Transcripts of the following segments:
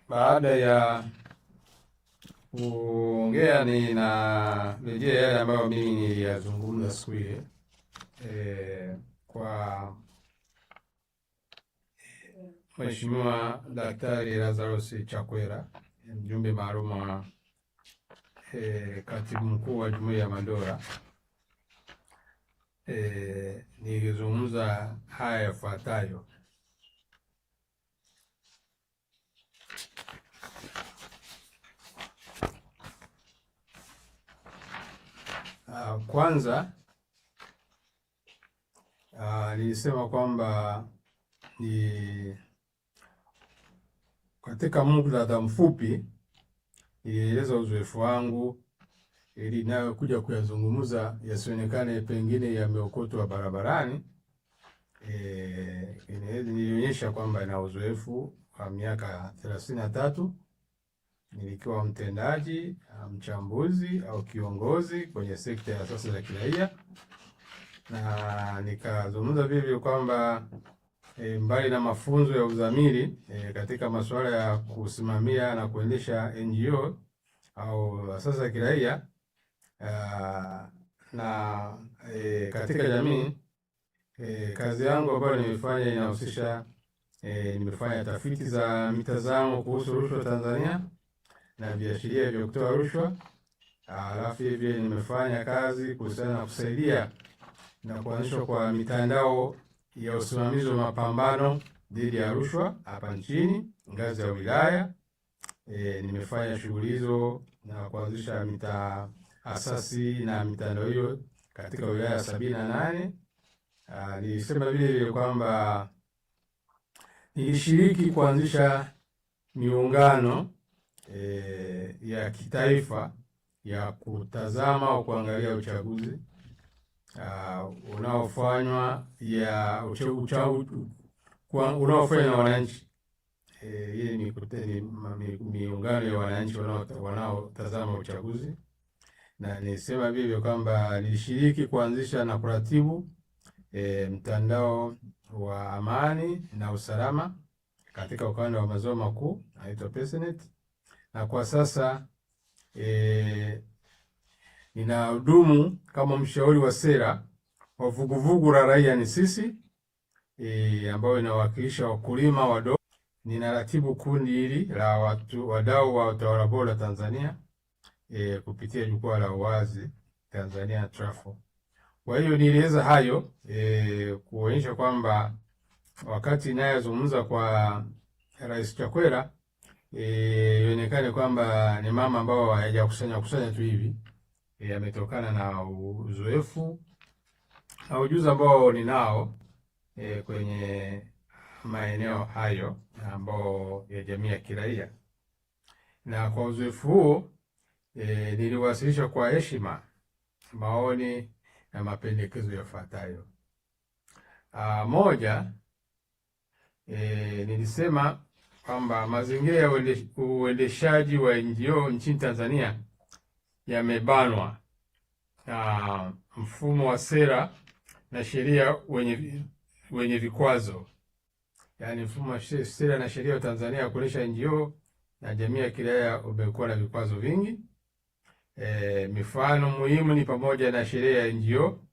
baada ya kuongea ninarejea yale ambayo mimi niliyazungumza siku ile kwa Mheshimiwa Daktari Lazarus Chakwera, mjumbe maalum wa Katibu Mkuu wa Jumuiya ya Madola. Nilizungumza haya yafuatayo. Kwanza nilisema kwamba ni katika muktadha mfupi nilieleza uzoefu wangu ili nayo kuja kuyazungumza yasionekane pengine yameokotwa barabarani. Nilionyesha kwamba na uzoefu wa miaka 33 nilikuwa mtendaji, mchambuzi au kiongozi kwenye sekta ya asasi za kiraia, na nikazungumza vile kwamba mbali na mafunzo ya uzamili katika masuala ya kusimamia na kuendesha NGO au asasi za kiraia na katika jamii, kazi yangu ambayo nimefanya inahusisha nimefanya tafiti za mitazamo kuhusu rushwa Tanzania na viashiria vya kutoa rushwa. Alafu hivi nimefanya kazi kuhusiana na kusaidia na kuanzishwa kwa mitandao ya usimamizi wa mapambano dhidi ya rushwa hapa nchini ngazi ya wilaya. Nimefanya shughuli hizo na kuanzisha asasi na mitandao hiyo katika wilaya 78. Nilisema vile kwamba nilishiriki kuanzisha miungano ya kitaifa ya kutazama au kuangalia uchaguzi unaofanywa unaofanywa na wananchi. Hii ni miungano ya wananchi wanaotazama uchaguzi, na nisema vivyo kwamba nilishiriki kuanzisha na kuratibu mtandao wa amani na usalama katika ukanda wa maziwa makuu naitwa PESNET, na kwa sasa ninahudumu kama mshauri wa sera wa vuguvugu la Raia ni Sisi ambayo inawakilisha wakulima wadogo. Ninaratibu kundi hili la wadau wa utawala bora Tanzania kupitia jukwaa la uwazi Tanzania Trafo. Kwa hiyo nilieleza hayo kuonyesha kwamba wakati inayozungumza kwa Rais Chakwera ionekane kwamba ni mama ambao hayajakusanya tu hivi, yametokana na uzoefu na ujuzi ambao ninao kwenye maeneo hayo ambao ya jamii ya kiraia. Na kwa uzoefu huo niliwasilisha kwa heshima maoni na mapendekezo yafuatayo. Moja, nilisema kwamba mazingira ya uendeshaji wa NGO nchini Tanzania yamebanwa na mfumo wa sera na sheria wenye vikwazo. Yaani mfumo wa sera na sheria wa Tanzania ya kuendesha NGO na jamii ya kiraia umekuwa na vikwazo vingi. Mifano muhimu ni pamoja na sheria ya NGO,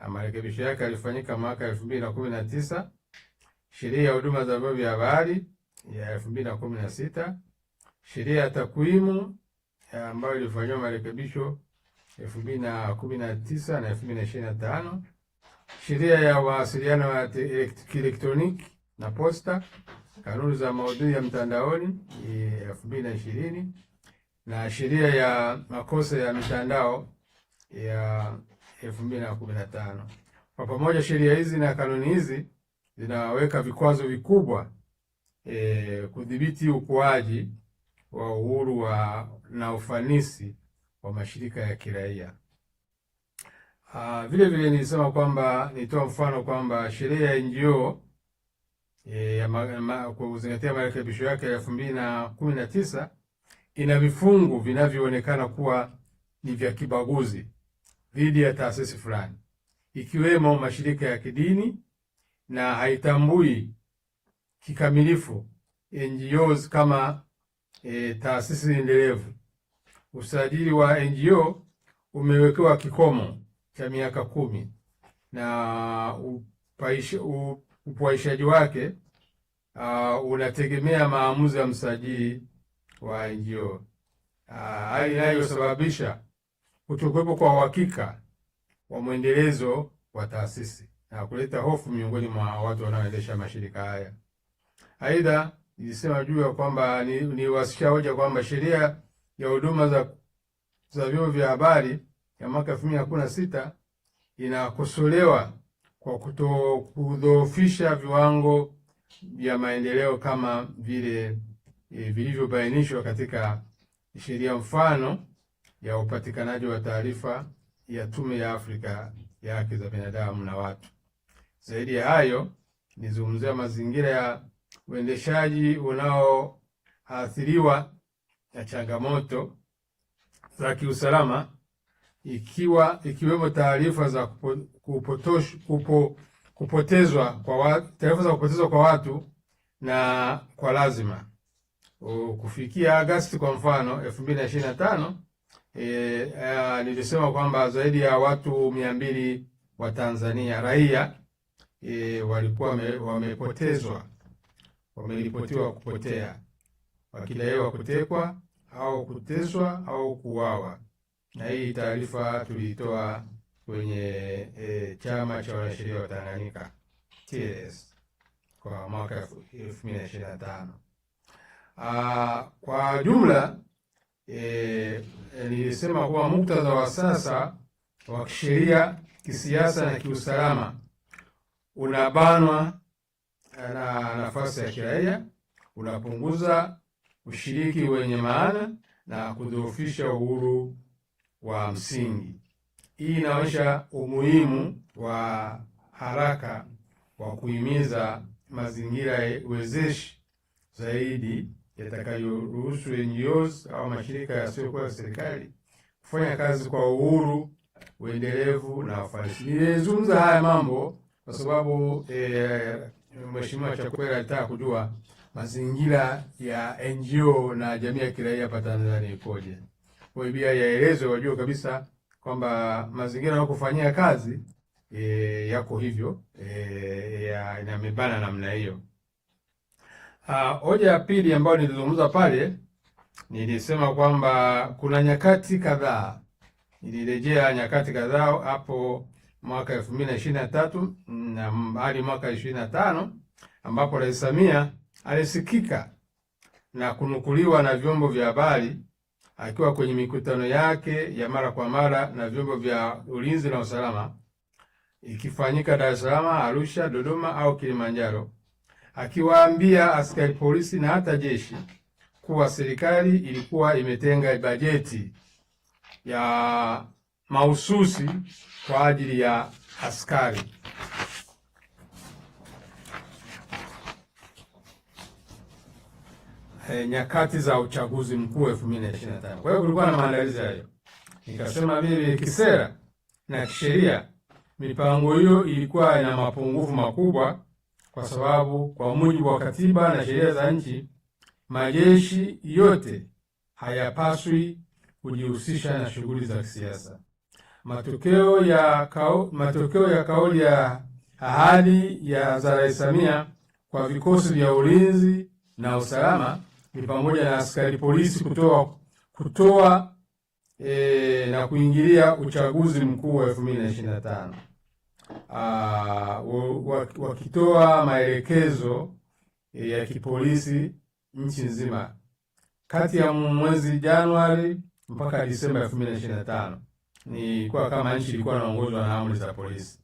marekebisho yake yalifanyika mwaka 2019, sheria ya huduma za vyombo vya habari ya 2016, sheria ya takwimu ambayo ilifanywa marekebisho 2019 na 2025, sheria ya mawasiliano ya kielektroniki na posta, kanuni za maudhui ya mtandaoni 2020, na sheria ya makosa ya mitandao ya 2015. Kwa pamoja sheria hizi na kanuni hizi zinaweka vikwazo vikubwa kudhibiti ukuaji wa uhuru na ufanisi wa mashirika ya kiraia. Vile vile nilisema kwamba nitoa mfano kwamba sheria ya NGO kuzingatia marekebisho yake ya 2019 ina vifungu vinavyoonekana kuwa ni vya kibaguzi dhidi ya taasisi fulani, ikiwemo mashirika ya kidini, na haitambui kikamilifu NGOs kama taasisi endelevu. Usajili wa NGO umewekewa kikomo cha miaka 10 na upaishaji wake unategemea maamuzi ya msajili wa NGO, hali inayosababisha kutokuwepo kwa uhakika wa mwendelezo wa taasisi na kuleta hofu miongoni mwa watu wanaoendesha mashirika haya. Aidha, nilisema juu ya kwamba ni wasisha hoja kwamba sheria ya huduma za vyombo vya habari ya mwaka 2016 inakosolewa kwa kudhoofisha viwango vya maendeleo kama vile vilivyobainishwa katika sheria mfano ya upatikanaji wa taarifa ya Tume ya Afrika ya Haki za Binadamu na Watu. Zaidi ya hayo, nizungumzia mazingira ya uendeshaji unaoathiriwa na changamoto za kiusalama, ikiwemo taarifa za kupotezwa kwa watu na kwa lazima. Kufikia Agosti kwa mfano 2025, nilisema kwamba zaidi ya watu 200 wa Tanzania raia walikuwa wameripotiwa kupotea, wakidaiwa kutekwa au kuteswa au kuuawa. Na hii taarifa tulitoa kwenye chama cha wanasheria wa Tanganyika TLS kwa mwaka 2025. Kwa jumla nilisema kuwa muktadha wa sasa wa kisheria, kisiasa na kiusalama unabanwa na nafasi ya kiraia, unapunguza ushiriki wenye maana na kudhoofisha uhuru wa msingi. Hii inaonyesha umuhimu wa haraka wa kuhimiza mazingira wezeshi zaidi yatakayoruhusu NGOs au mashirika yasiyokuwa ya serikali kufanya kazi kwa uhuru, uendelevu na ufanisi. Nilizungumza haya mambo kwa sababu Mheshimiwa Chakwera alitaka kujua mazingira ya NGO na jamii ya kiraia hapa Tanzania ikoje. Kwa hiyo pia yaelezwe wajue kabisa kwamba mazingira ya kufanyia kazi yako hivyo, inamebana namna hiyo. Hoja ya pili ambayo nilizungumza pale, nilisema kwamba kuna nyakati kadhaa, nilirejea nyakati kadhaa hapo mwaka 2023 na hadi mwaka 2025 ambapo Rais Samia alisikika na kunukuliwa na vyombo vya habari akiwa kwenye mikutano yake ya mara kwa mara na vyombo vya ulinzi na usalama, ikifanyika Dar es Salaam, Arusha, Dodoma au Kilimanjaro, akiwaambia askari polisi na hata jeshi kuwa serikali ilikuwa imetenga bajeti ya mahususi kwa ajili ya askari. Nyakati za uchaguzi mkuu 2025. Kwa hiyo kulikuwa na maandalizi hayo. Nikasema mimi kisera na kisheria mipango hiyo ilikuwa ina mapungufu makubwa, kwa sababu kwa mujibu wa katiba na sheria za nchi, majeshi yote hayapaswi kujihusisha na shughuli za kisiasa. Matokeo ya kauli ya ahadi za Rais Samia kwa vikosi vya ulinzi na usalama ni pamoja na askari polisi kutoa na kuingilia uchaguzi mkuu wa 2025, wakitoa maelekezo ya kipolisi nchi nzima kati ya mwezi Januari mpaka Disemba 2025. Ni kwa kama nchi ilikuwa inaongozwa na amri za polisi.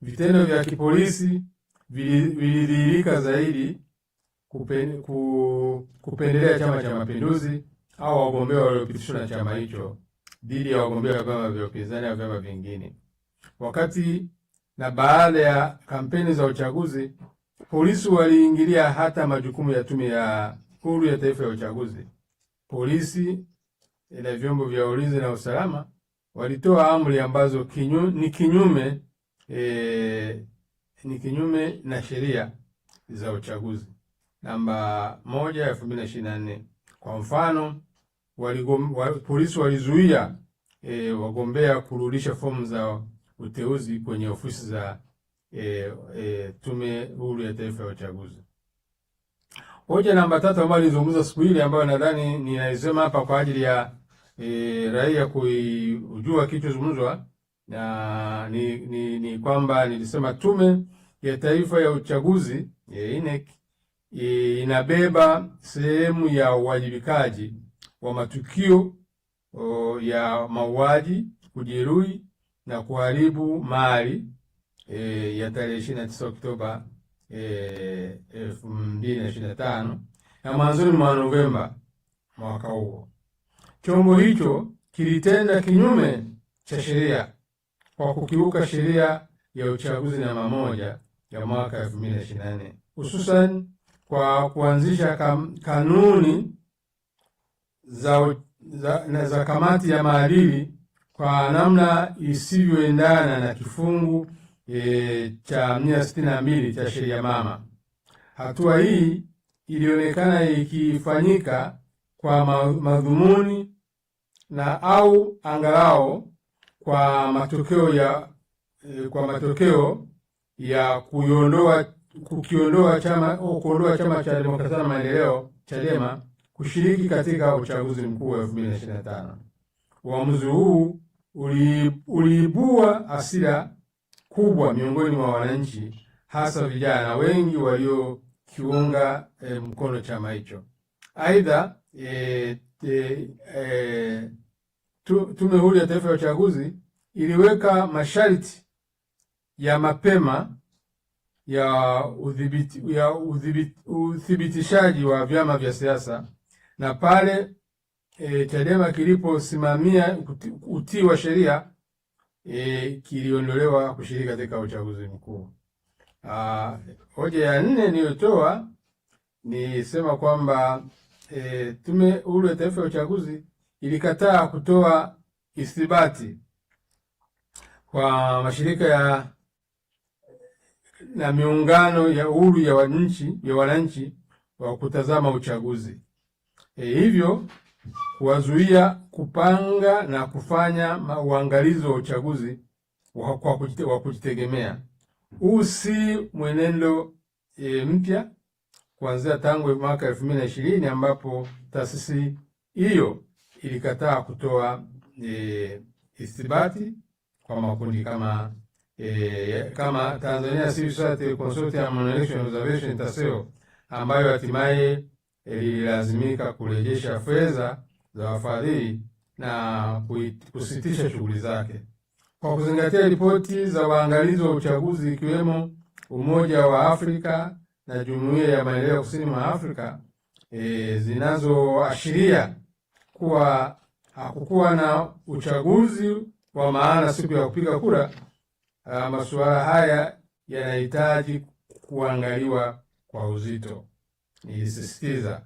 Vitendo vya kipolisi vilidhihirika zaidi kupendelea Chama cha Mapinduzi au wagombea waliopitishwa na chama hicho dhidi ya wagombea wa vyama vya upinzani au vyama vingine. Wakati na baada ya kampeni za uchaguzi, polisi waliingilia hata majukumu ya Tume ya Huru ya Taifa ya Uchaguzi. Polisi na vyombo vya ulinzi na usalama walitoa amri ambazo ni kinyume na sheria za uchaguzi namba 1/2024 Kwa mfano, polisi walizuia wagombea kurudisha fomu za uteuzi kwenye ofisi za Tume Huru ya Taifa ya Uchaguzi. Hoja namba 3 ambayo nilizungumza siku ile, ambayo nadhani ninaisema hapa kwa ajili ya raia kujua kilichozungumzwa, na ni kwamba nilisema Tume ya Taifa ya Uchaguzi INEC inabeba sehemu ya uwajibikaji wa matukio ya mauaji, kujeruhi na kuharibu mali ya tarehe 29 Oktoba 2025 na mwanzoni mwa Novemba mwaka huo. Chombo hicho kilitenda kinyume cha sheria kwa kukiuka sheria ya uchaguzi namba 1 ya mwaka 2024, hususan kwa kuanzisha kanuni za kamati ya maadili kwa namna isivyoendana na kifungu cha 162 cha sheria mama. Hatua hii ilionekana ikifanyika kwa madhumuni na au angalau kwa matokeo ya kuondoa chama cha Demokrasia na Maendeleo Chadema kushiriki katika uchaguzi mkuu wa 2025. Uamuzi huu uliibua hasira kubwa miongoni mwa wananchi, hasa vijana wengi waliokiunga mkono chama hicho. Aidha, Tume Huru ya Taifa ya Uchaguzi iliweka masharti ya mapema ya uthibitishaji wa vyama vya siasa, na pale Chadema kiliposimamia utii wa sheria kiliondolewa kushiriki katika uchaguzi mkuu. Hoja ya 4 niliyotoa ni sema kwamba Tume Huru ya Taifa ya Uchaguzi ilikataa kutoa ithibati kwa mashirika na miungano ya uhuru ya wananchi wa kutazama uchaguzi, hivyo kuwazuia kupanga na kufanya uangalizi wa uchaguzi wa kujitegemea. Huu si mwenendo mpya kuanzia tangu mwaka 2020 ambapo taasisi hiyo ilikataa kutoa ithibati kwa makundi kama Tanzania Civil Society Consortium on Election Observation TASEO, ambayo hatimaye ililazimika kurejesha fedha za wafadhili na kusitisha shughuli zake. Kwa kuzingatia ripoti za waangalizi wa uchaguzi ikiwemo Umoja wa Afrika na Jumuiya ya Maendeleo Kusini mwa Afrika zinazoashiria kuwa hakukuwa na uchaguzi wa maana siku ya kupiga kura, masuala haya yanahitaji kuangaliwa kwa uzito. Nilisisitiza,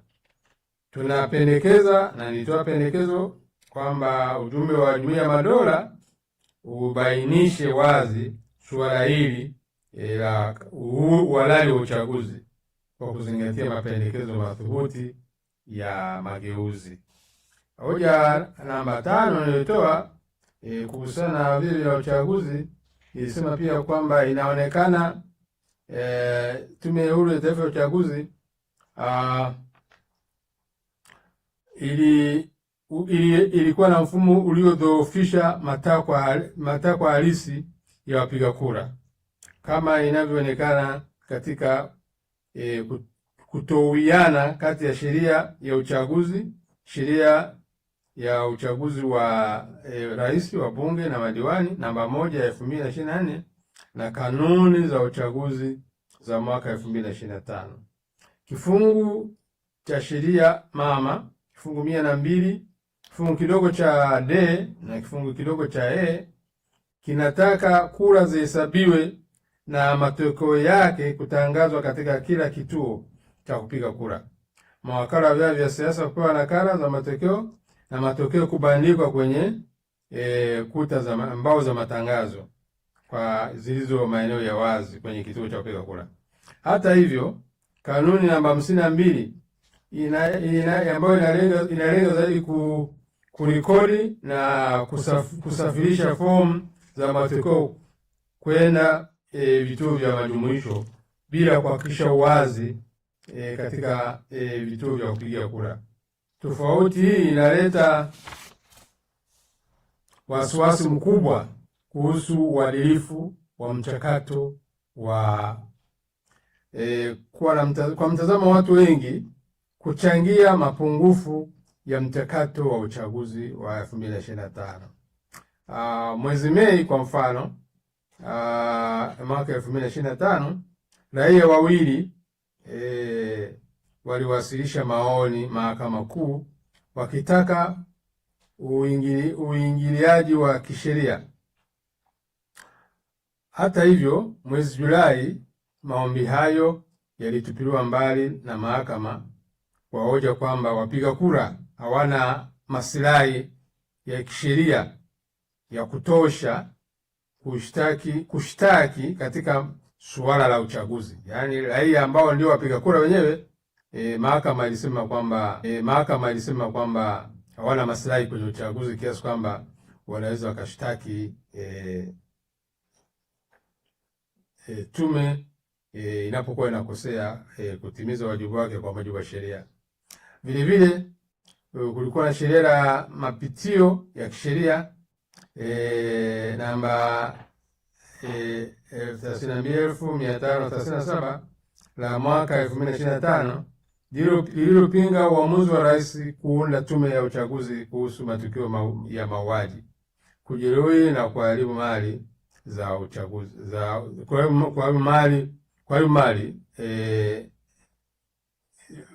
tunapendekeza na nilitoa pendekezo kwamba ujumbe wa Jumuiya ya Madola ubainishe wazi suala hili la uhalali wa uchaguzi kwa kuzingatia mapendekezo madhubuti ya mageuzi. Hoja namba 5 nilitoa kuhusiana na vile vya uchaguzi, ilisema pia kwamba inaonekana Tume Huru ya Taifa ya Uchaguzi ilikuwa na mfumo uliodhoofisha matakwa halisi ya wapiga kura, kama inavyoonekana katika kutowiana kati ya sheria ya uchaguzi, sheria ya uchaguzi wa rais, wa bunge na madiwani namba 1 ya 2024 na kanuni za uchaguzi za mwaka 2025. Kifungu cha sheria mama, kifungu 102 kifungu kidogo cha D na kifungu kidogo cha E kinataka kura zihesabiwe na matokeo yake kutangazwa katika kila kituo cha kupiga kura. Mawakala wa vyama vya siasa kupewa nakala za matokeo na matokeo kubandikwa kwenye kuta za mbao za matangazo kwa zilizo maeneo ya wazi kwenye kituo cha kupiga kura. Hata hivyo, kanuni namba 52 ambayo inalenga zaidi kurekodi na kusafirisha fomu za matokeo kwenda vituo vya majumuisho bila kuhakikisha uwazi katika vituo vya kupigia kura. Tofauti hii inaleta wasiwasi mkubwa kuhusu uadilifu wa mchakato wa kwa mtazamo wa watu wengi kuchangia mapungufu ya mchakato wa uchaguzi wa 2025. Mwezi Mei kwa mfano, mwaka 2025, raia wawili waliwasilisha maoni Mahakama Kuu wakitaka uingiliaji wa kisheria. Hata hivyo, mwezi Julai maombi hayo yalitupiliwa mbali na mahakama kwa hoja kwamba wapiga kura hawana maslahi ya kisheria ya kutosha kushtaki katika suala la uchaguzi. Yaani raia ambao ndio wapiga kura wenyewe, mahakama ilisema kwamba hawana maslahi kwenye uchaguzi kiasi kwamba wanaweza wakashtaki tume inapokuwa inakosea kutimiza wajibu wake kwa mujibu wa sheria. Vile vile kulikuwa na sheria la mapitio ya kisheria namba 32537 la mwaka 2025 lililopinga uamuzi wa rais kuunda tume ya uchaguzi kuhusu matukio ya mauaji, kujeruhi na kuharibu mali za uchaguzi kuharibu mali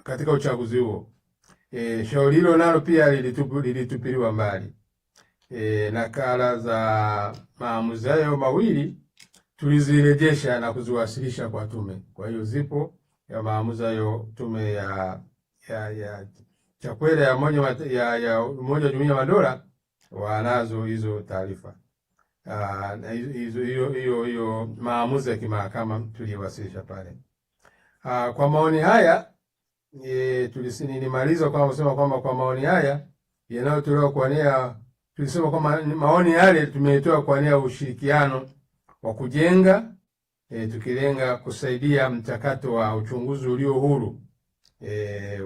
katika uchaguzi huo. Shauri hilo nalo pia lilitupiliwa mbali. Nakala za maamuzi hayo mawili tulizirejesha na kuziwasilisha kwa tume. Kwa hiyo zipo ya maamuzi hayo tume ya Chakwera ya Umoja wa Jumuiya ya Madola wanazo hizo taarifa. Hiyo maamuzi ya kimahakama tuliwasilisha pale. Kwa maoni haya nilimaliza kwa kusema kwamba kwa maoni haya yanayotolewa kwa nia, tulisema kwamba maoni yale tumetoa kwa nia ushirikiano wa kujenga, tukilenga kusaidia mchakato wa uchunguzi ulio huru,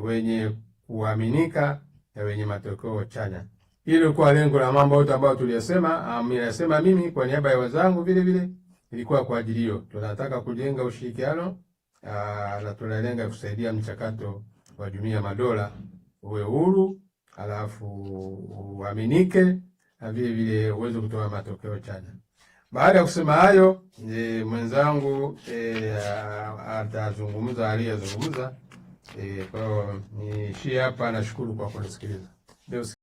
wenye kuaminika na wenye matokeo chanya. Hilo kwa lengo la mambo yote ambayo tuliyasema, nimesema mimi kwa niaba ya wenzangu vile vile, ilikuwa kwa ajili hiyo. Tunataka kujenga ushirikiano na tunalenga kusaidia mchakato wa Jumuiya ya Madola uwe huru, alafu uaminike na vile vile uweze kutoa matokeo chanya. Baada ya kusema hayo, mwenzangu atazungumza aliyezungumza. Kwa hiyo niishie hapa, nashukuru kwa kunisikiliza.